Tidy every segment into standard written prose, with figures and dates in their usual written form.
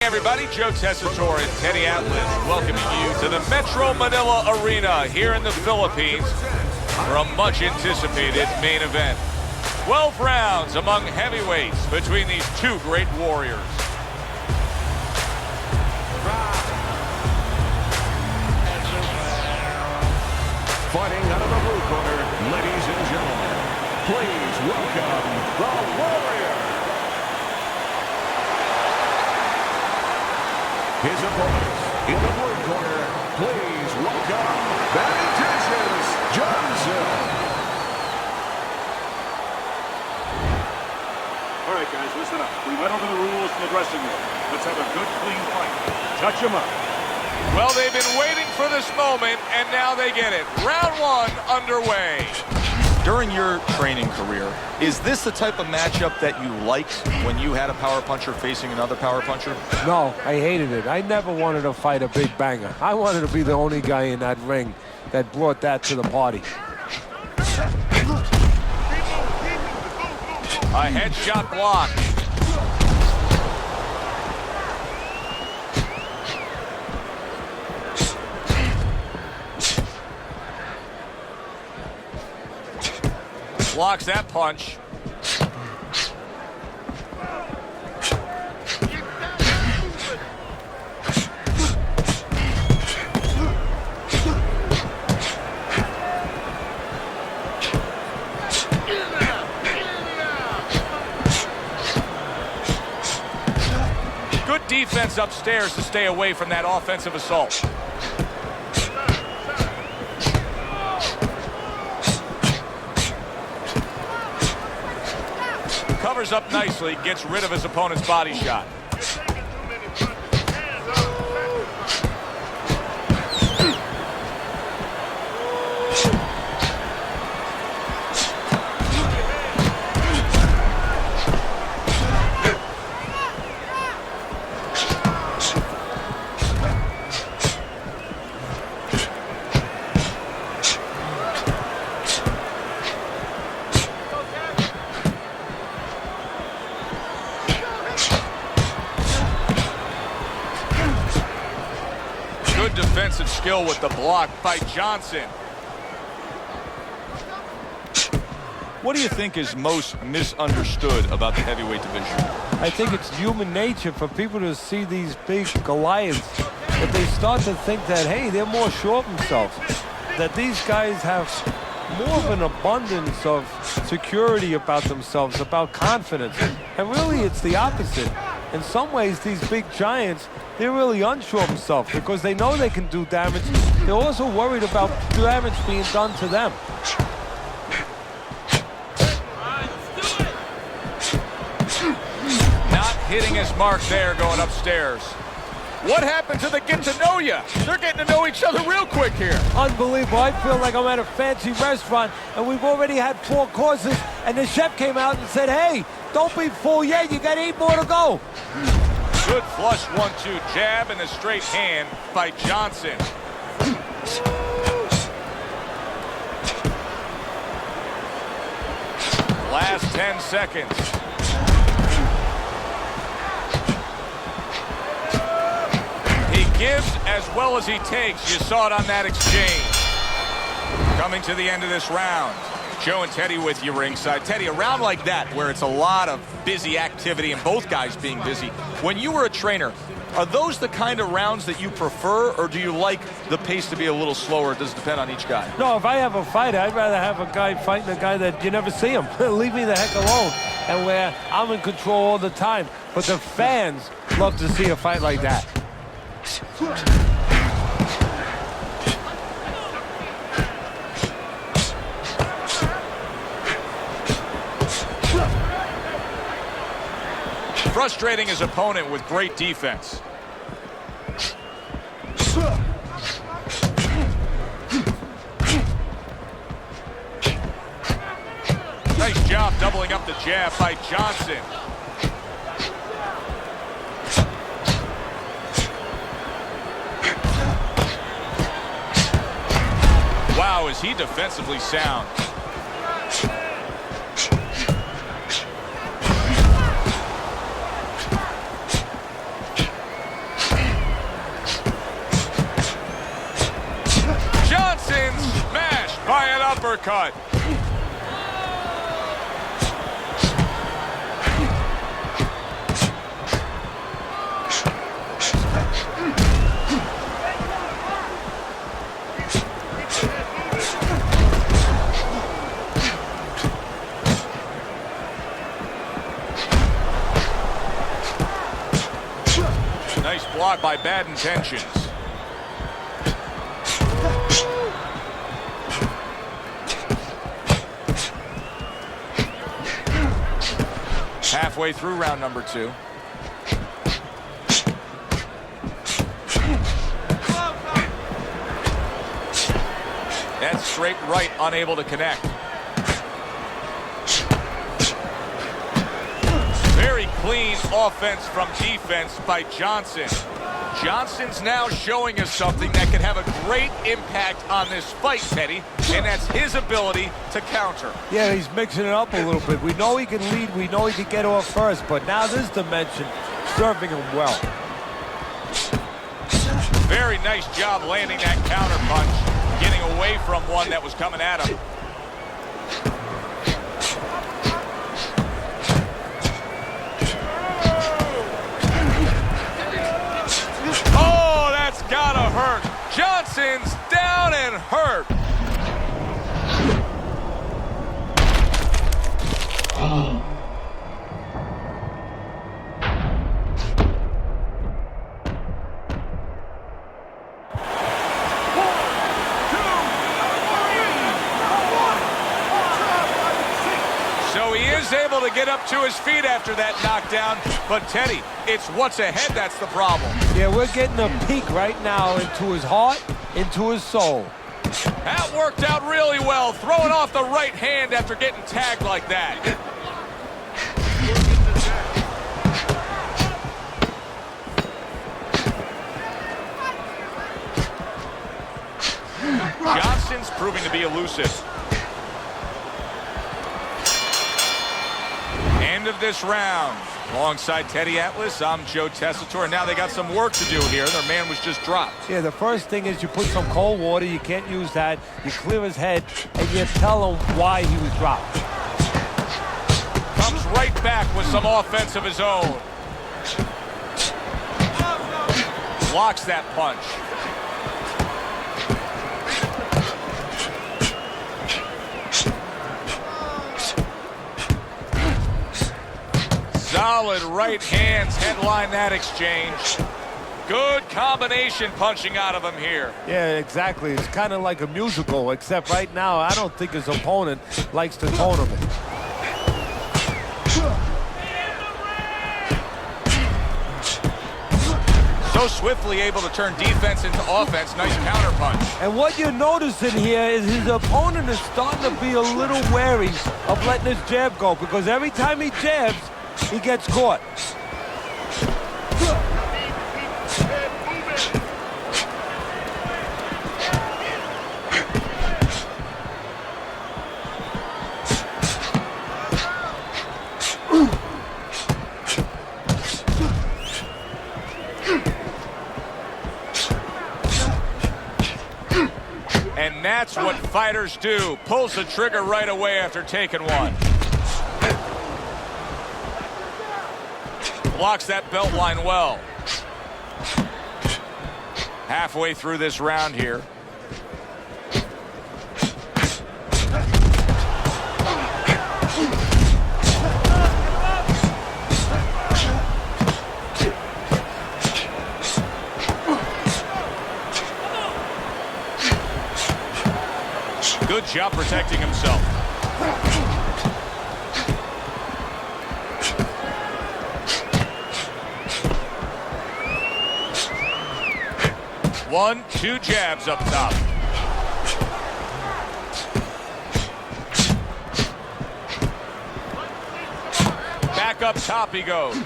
Everybody, Joe Chisora and Teddy Atlas welcoming you to the Metro Manila Arena here in the Philippines for a much-anticipated main event. 12 rounds among heavyweights between these two great warriors. Fighting out of the blue corner, ladies and gentlemen, please welcome the Warrior. His opponents in the blue corner, please welcome Johnson. All right, guys, listen up. We went over the rules in the dressing room. Let's have a good, clean fight. Touch him up. Well, they've been waiting for this moment, and now they get it. Round one underway. During your training career, is this the type of matchup that you liked when you had a power puncher facing another power puncher? No, I hated it. I never wanted to fight a big banger. I wanted to be the only guy in that ring that brought that to the party. A headshot block. Blocks that punch. Good defense upstairs to stay away from that offensive assault. Covers up nicely, gets rid of his opponent's body shot. Good defensive skill with the block by Johnson. What do you think is most misunderstood about the heavyweight division? I think it's human nature for people to see these big Goliaths, that they start to think that, hey, they're more sure of themselves, that these guys have more of an abundance of security about themselves, about confidence. And really, it's the opposite. In some ways, these big giants, they're really unsure of themselves because they know they can do damage. They're also worried about damage being done to them. Not hitting his mark there, going upstairs. What happened to the get to know ya? They're getting to know each other real quick here. Unbelievable. I feel like I'm at a fancy restaurant and we've already had 4 courses and the chef came out and said, hey, don't be full yet, you got 8 more to go. Good flush 1-2 jab and a straight hand by Johnson. Last 10 seconds. He gives as well as he takes. You saw it on that exchange. Coming to the end of this round. Joe and Teddy with you ringside. Teddy, a round like that where it's a lot of busy activity and both guys being busy. When you were a trainer, are those the kind of rounds that you prefer, or do you like the pace to be a little slower? It does depend on each guy. No, if I have a fight, I'd rather have a guy fighting a guy that you never see him. Leave me the heck alone. And where I'm in control all the time. But the fans love to see a fight like that. Frustrating his opponent with great defense. Nice job doubling up the jab by Johnson. Wow, is he defensively sound. uppercut. Nice block by Bad Intentions. Halfway through round number 2. That's straight right, unable to connect. Very clean offense from defense by Johnson. Johnson's now showing us something that could have a great impact on this fight, Teddy, and that's his ability to counter. Yeah, he's mixing it up a little bit. We know he can lead. We know he can get off first, but now this dimension serving him well. Very nice job landing that counter punch, getting away from one that was coming at him. Oh, that's gotta hurt. Johnson's down and hurt. So he is able to get up to his feet after that knockdown, but Teddy, it's what's ahead that's the problem. Yeah, we're getting a peek right now into his heart, into his soul. That worked out really well, throwing off the right hand after getting tagged like that. Johnson's proving to be elusive. End of this round. Alongside Teddy Atlas, I'm Joe Tessitore. Now they got some work to do here. Their man was just dropped. Yeah, the first thing is you put some cold water. You can't use that. You clear his head, and you tell him why he was dropped. Comes right back with some offense of his own. Blocks that punch. Solid right hands headline that exchange. Good combination punching out of him here. Yeah, exactly. It's kind of like a musical, except right now I don't think his opponent likes the tone of it. So swiftly able to turn defense into offense. Nice counter punch. And what you're noticing here is his opponent is starting to be a little wary of letting his jab go, because every time he jabs, he gets caught. And that's what fighters do. Pulls the trigger right away after taking one. Blocks that belt line well. Halfway through this round here. Good job protecting himself. One, two jabs up top. Back up top he goes.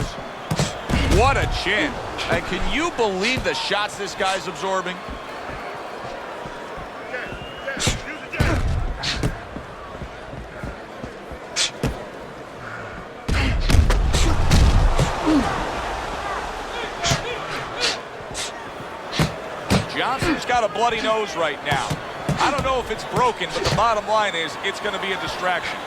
What a chin. And can you believe the shots this guy's absorbing? Johnson's got a bloody nose right now. I don't know if it's broken, but the bottom line is it's going to be a distraction.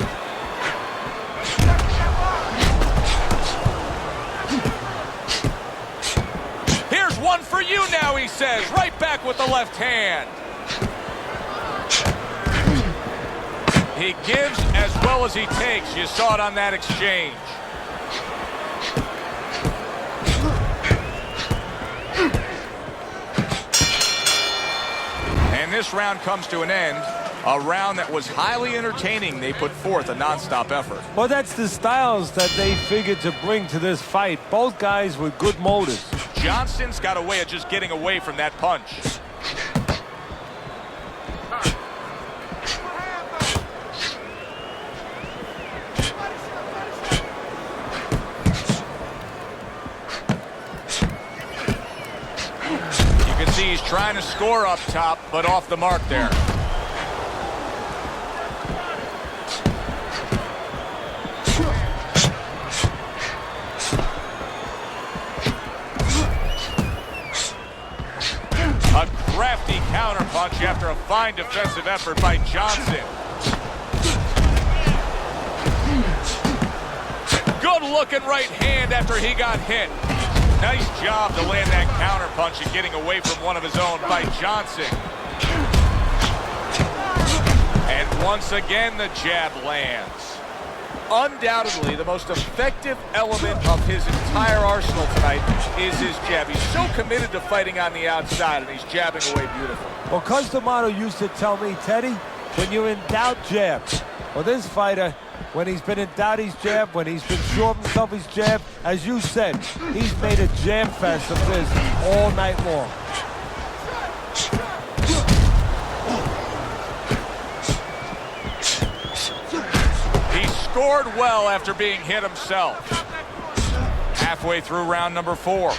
Here's one for you now, he says. Right back with the left hand. He gives as well as he takes. You saw it on that exchange. And this round comes to an end. A round that was highly entertaining. They put forth a nonstop effort. Well, that's the styles that they figured to bring to this fight. Both guys with good motives. Johnson's got a way of just getting away from that punch. You can see he's trying to score up top, but off the mark there. A crafty counterpunch after a fine defensive effort by Johnson. Good looking right hand after he got hit. Nice job to land that counterpunch and getting away from one of his own by Johnson. And once again the jab lands. Undoubtedly, the most effective element of his entire arsenal tonight is his jab. He's so committed to fighting on the outside, and he's jabbing away beautifully. Well, Cus D'Amato used to tell me, Teddy, when you're in doubt, jab. Well, this fighter, when he's been in doubt, he's jab. When he's been sure of himself, he's jab. As you said, he's made a jab fest of this all night long. Scored well after being hit himself. Halfway through round number 4.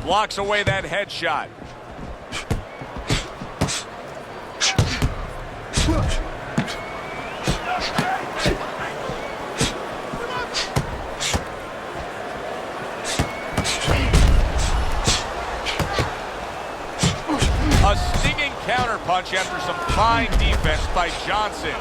Blocks away that headshot. A stinging counterpunch after some fine defense by Johnson.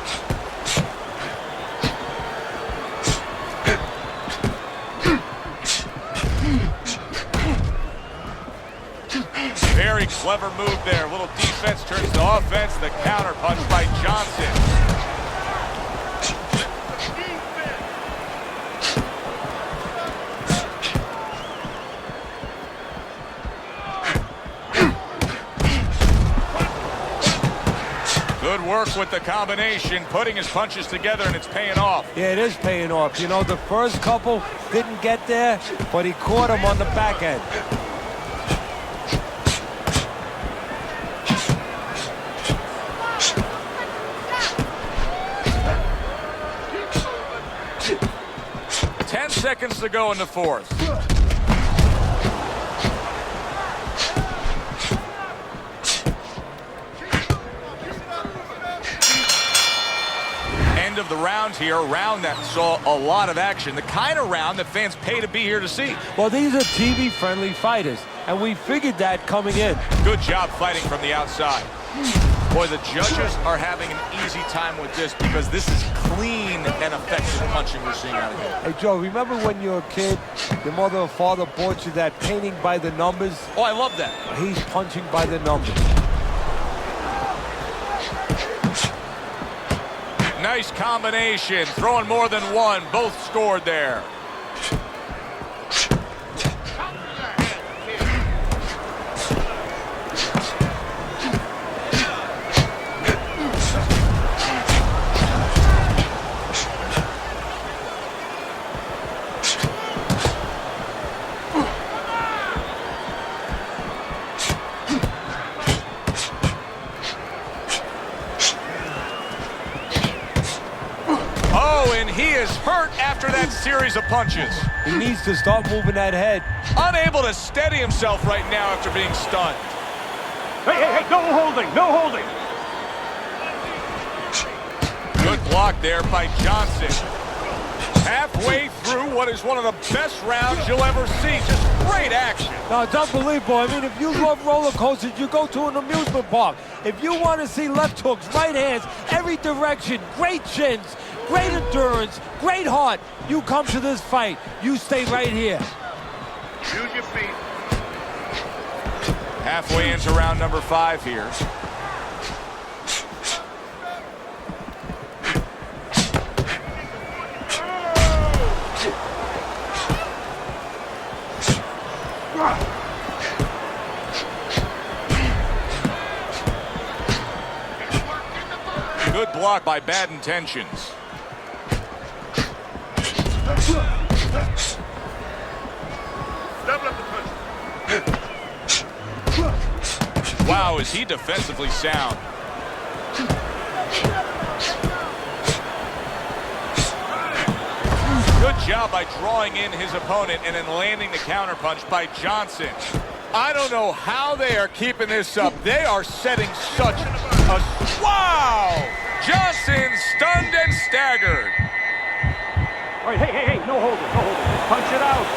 Very clever move there. A little defense turns to offense. The counterpunch by Johnson. Good work with the combination, putting his punches together, and it's paying off. Yeah, it is paying off. You know, the first couple didn't get there, but he caught him on the back end. Seconds to go in the 4th. End of the round here, a round that saw a lot of action, the kind of round that fans pay to be here to see. Well, these are TV-friendly fighters, and we figured that coming in. Good job fighting from the outside. Boy, the judges are having an easy time with this because this is clean and effective punching we're seeing out of here. Hey, Joe, remember when you were a kid, your mother or father bought you that painting by the numbers? Oh, I love that. He's punching by the numbers. Nice combination, throwing more than one, both scored there. He is hurt after that series of punches. He needs to start moving that head. Unable to steady himself right now after being stunned. Hey, no holding, no holding. Good block there by Johnson. Halfway through what is one of the best rounds you'll ever see. Just great action. No, it's unbelievable. I mean, if you love roller coasters, you go to an amusement park. If you want to see left hooks, right hands, every direction, great chins, great endurance, great heart, you come to this fight. You stay right here. Use your feet. Halfway into round number 5 here. Good block by Bad Intentions. Double up the punch. Wow, is he defensively sound. Good job by drawing in his opponent and then landing the counterpunch by Johnson. I don't know how they are keeping this up. They are setting such a... Wow! Johnson stunned and staggered. All right, hey, no holding, no holding. Punch it out.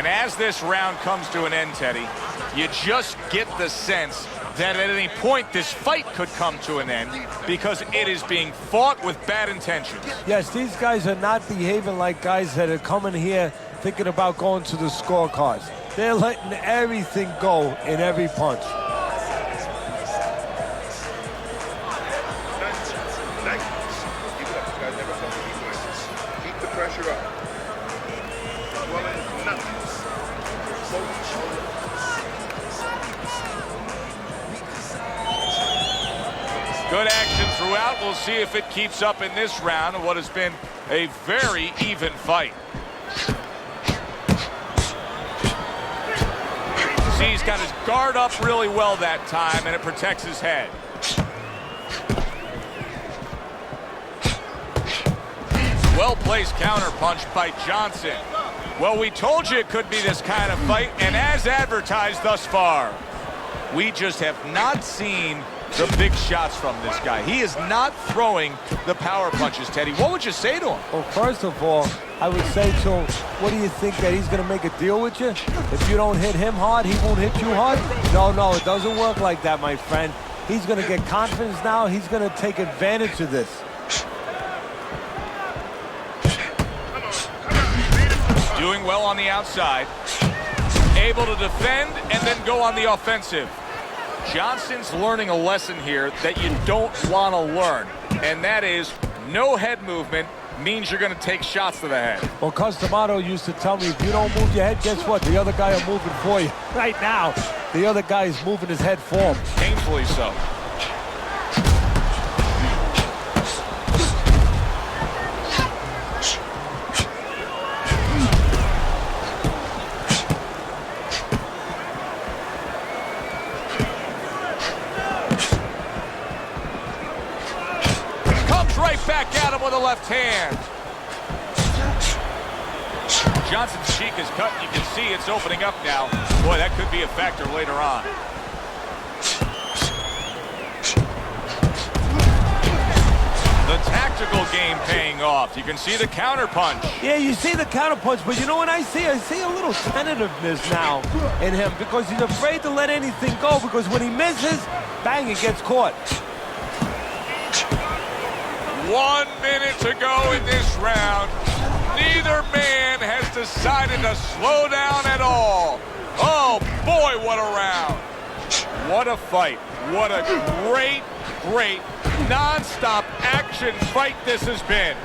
As this round comes to an end, Teddy, you just get the sense that at any point this fight could come to an end because it is being fought with bad intentions. Yes, these guys are not behaving like guys that are coming here thinking about going to the scorecards. They're letting everything go in every punch. Keep the pressure up. Well, it's nothing. Good action throughout. We'll see if it keeps up in this round of what has been a very even fight. See, he's got his guard up really well that time, and it protects his head. Well-placed counterpunch by Johnson. Well, we told you it could be this kind of fight, and as advertised thus far, we just have not seen the big shots from this guy. He is not throwing the power punches, Teddy. What would you say to him? Well, first of all, I would say to him, what do you think, that he's going to make a deal with you? If you don't hit him hard, he won't hit you hard? No, it doesn't work like that, my friend. He's going to get confidence now. He's going to take advantage of this. Doing well on the outside. Able to defend and then go on the offensive. Johnson's learning a lesson here that you don't want to learn, and that is no head movement means you're going to take shots to the head. Well, Customato used to tell me, if you don't move your head, guess what? The other guy are moving for you. Right now, the other guy is moving his head for him. Painfully so. Back at him with a left hand. Johnson's cheek is cut. You can see it's opening up now. Boy, that could be a factor later on. The tactical game paying off. You can see the counter punch. Yeah, you see the counter punch, but you know what I see? I see a little tentativeness now in him because he's afraid to let anything go, because when he misses, bang, it gets caught. 1 minute to go in this round. Neither man has decided to slow down at all. Oh, boy, what a round. What a fight. What a great, great, non-stop action fight this has been.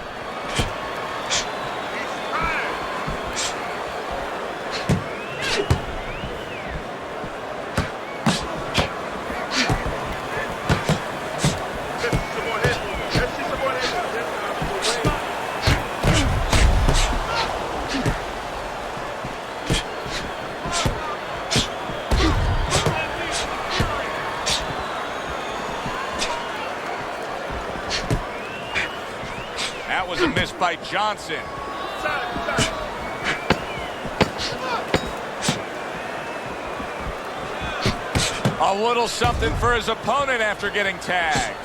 That was a miss by Johnson. A little something for his opponent after getting tagged.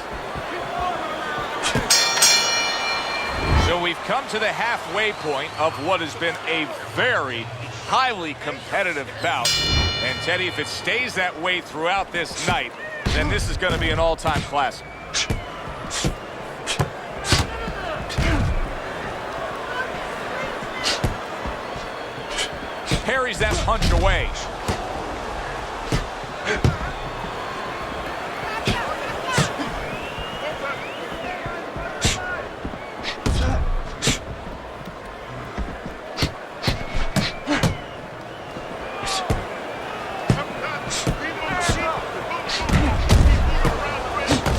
So we've come to the halfway point of what has been a very highly competitive bout. And Teddy, if it stays that way throughout this night, then this is going to be an all-time classic. Parries that punch away.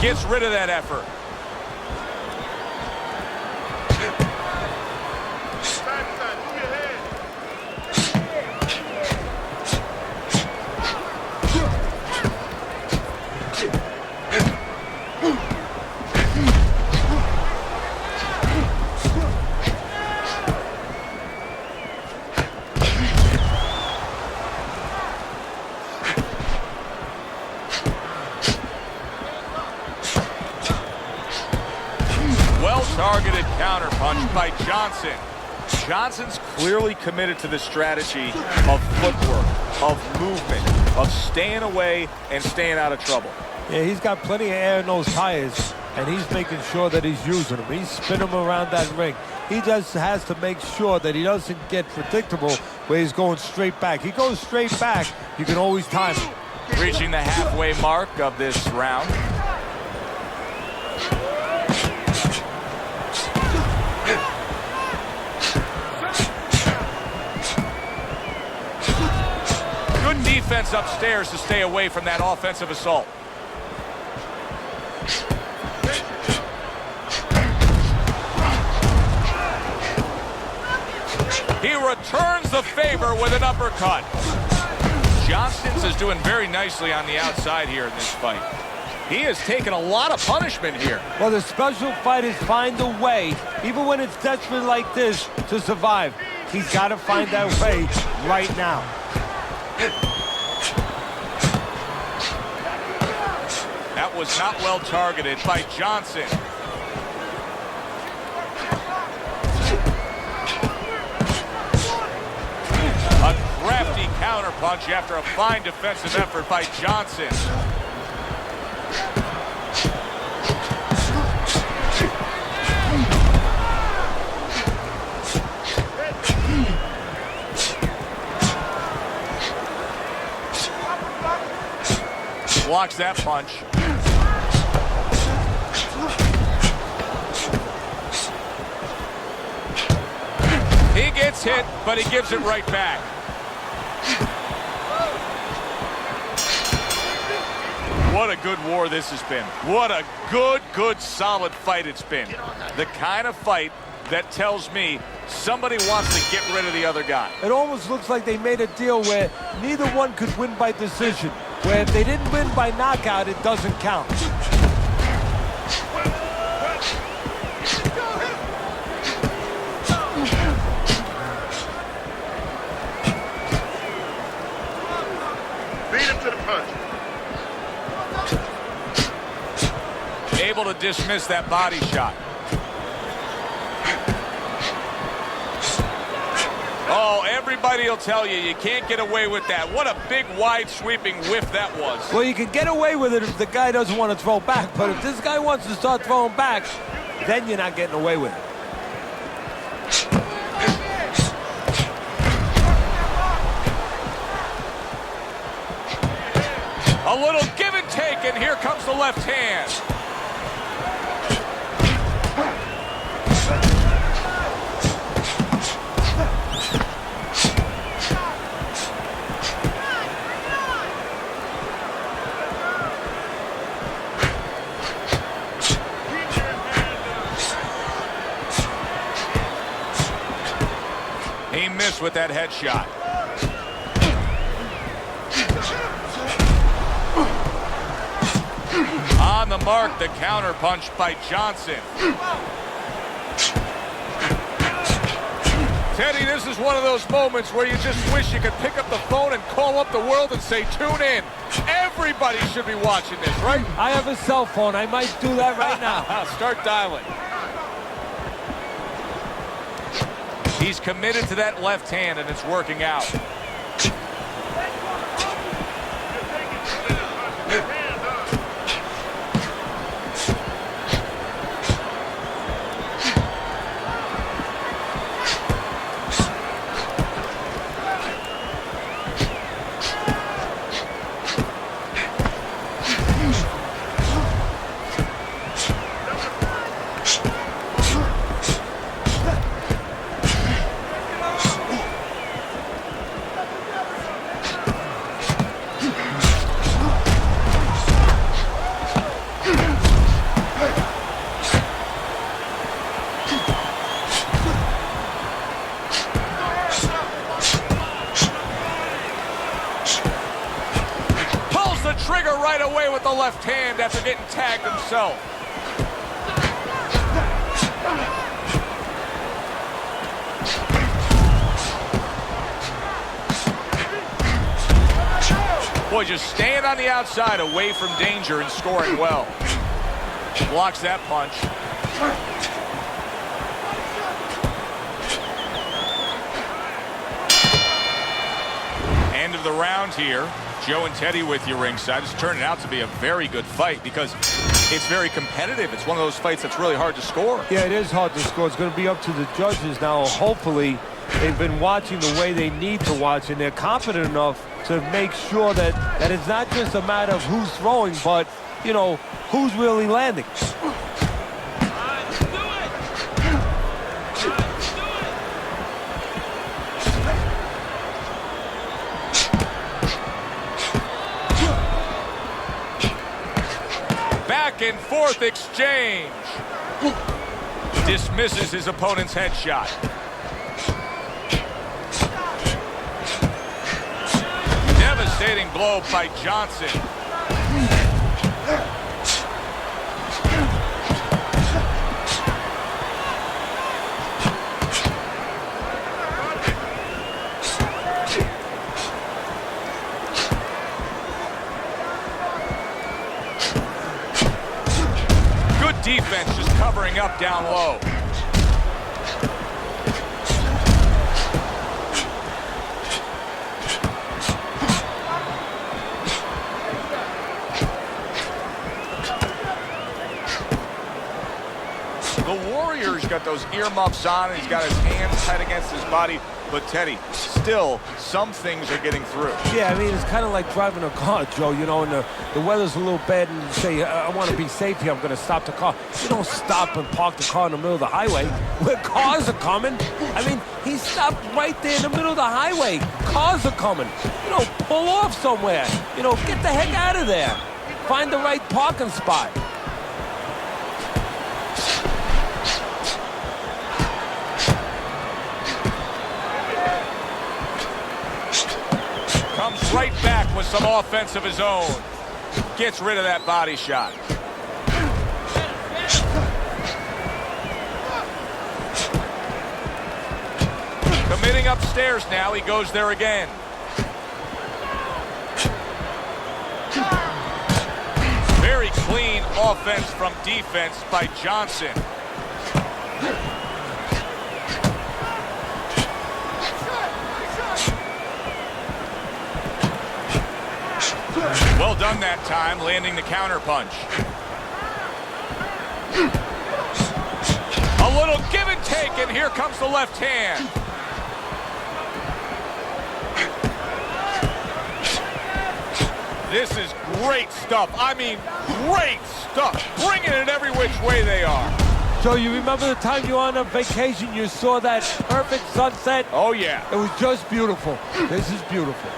Gets rid of that effort. Targeted counterpunch by Johnson. Johnson's clearly committed to the strategy of footwork, of movement, of staying away and staying out of trouble. Yeah, he's got plenty of air in those tires, and he's making sure that he's using them. He's spinning them around that ring. He just has to make sure that he doesn't get predictable where he's going straight back. He goes straight back, you can always time him. Reaching the halfway mark of this round. Good defense upstairs to stay away from that offensive assault. He returns the favor with an uppercut. Johnston's is doing very nicely on the outside here in this fight. He has taken a lot of punishment here. Well, the special fighters find a way, even when it's desperate like this, to survive. He's got to find that way right now. That was not well targeted by Johnson. A crafty counterpunch after a fine defensive effort by Johnson. Blocks that punch. He gets hit, but he gives it right back. What a good war this has been. What a good, solid fight it's been. The kind of fight that tells me somebody wants to get rid of the other guy. It almost looks like they made a deal where neither one could win by decision. Where if they didn't win by knockout, it doesn't count. Beat him to the punch. Able to dismiss that body shot. Oh, everybody will tell you, you can't get away with that. What a big, wide, sweeping whiff that was. Well, you can get away with it if the guy doesn't want to throw back, but if this guy wants to start throwing back, then you're not getting away with it. A little give and take, and here comes the left hand. He missed with that headshot. On the mark, the counter punch by Johnson. Teddy, this is one of those moments where you just wish you could pick up the phone and call up the world and say, tune in. Everybody should be watching this, right? I have a cell phone. I might do that right now. Start dialing. He's committed to that left hand, and it's working out. Trigger right away with the left hand after getting tagged himself. Boy, just staying on the outside away from danger and scoring well. Blocks that punch. End of the round here. Joe and Teddy with you ringside. It's turning out to be a very good fight because it's very competitive. It's one of those fights that's really hard to score. Yeah, it is hard to score. It's going to be up to the judges now. Hopefully, they've been watching the way they need to watch, and they're confident enough to make sure that it's not just a matter of who's throwing, but, you know, who's really landing. Back and forth exchange. Dismisses his opponent's headshot. Devastating blow by Johnson. Defense just covering up down low. The Warrior's got those earmuffs on, and he's got his hands tight against his body. But Teddy, still, some things are getting through. Yeah, I mean, it's kind of like driving a car, Joe, you know, and the weather's a little bad, and you say, I want to be safe here, I'm going to stop the car. You don't stop and park the car in the middle of the highway where cars are coming. I mean, he stopped right there in the middle of the highway. Cars are coming. You know, pull off somewhere. You know, get the heck out of there. Find the right parking spot. Comes right back with some offense of his own. Gets rid of that body shot. Committing upstairs now. He goes there again. Very clean offense from defense by Johnson. Well done that time, landing the counter punch. A little give and take, and here comes the left hand. This is great stuff. I mean, great stuff. Bringing it every which way they are. So you remember the time you were on a vacation, you saw that perfect sunset? Oh, yeah. It was just beautiful. This is beautiful.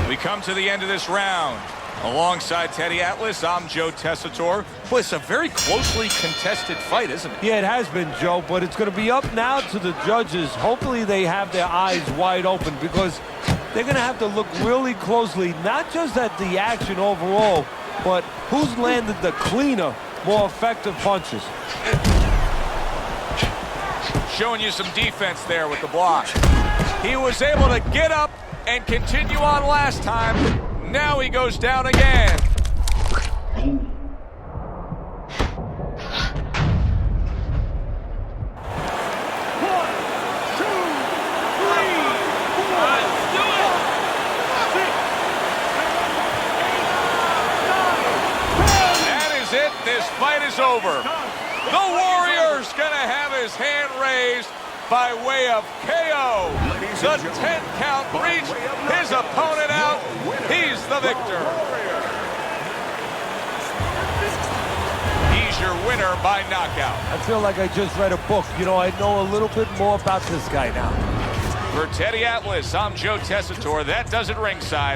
We come to the end of this round. Alongside Teddy Atlas, I'm Joe Tessitore. Boy, it's a very closely contested fight, isn't it? Yeah, it has been, Joe, but it's going to be up now to the judges. Hopefully they have their eyes wide open because they're going to have to look really closely, not just at the action overall, but who's landed the cleaner, more effective punches? Showing you some defense there with the block. He was able to get up and continue on last time. Now he goes down again. This fight is over. The Warrior's gonna have his hand raised by way of KO. The 10 count reached, his opponent out. He's the victor. He's your winner by knockout. I feel like I just read a book. You know, I know a little bit more about this guy now. For Teddy Atlas, I'm Joe Tessitore. That does it ringside.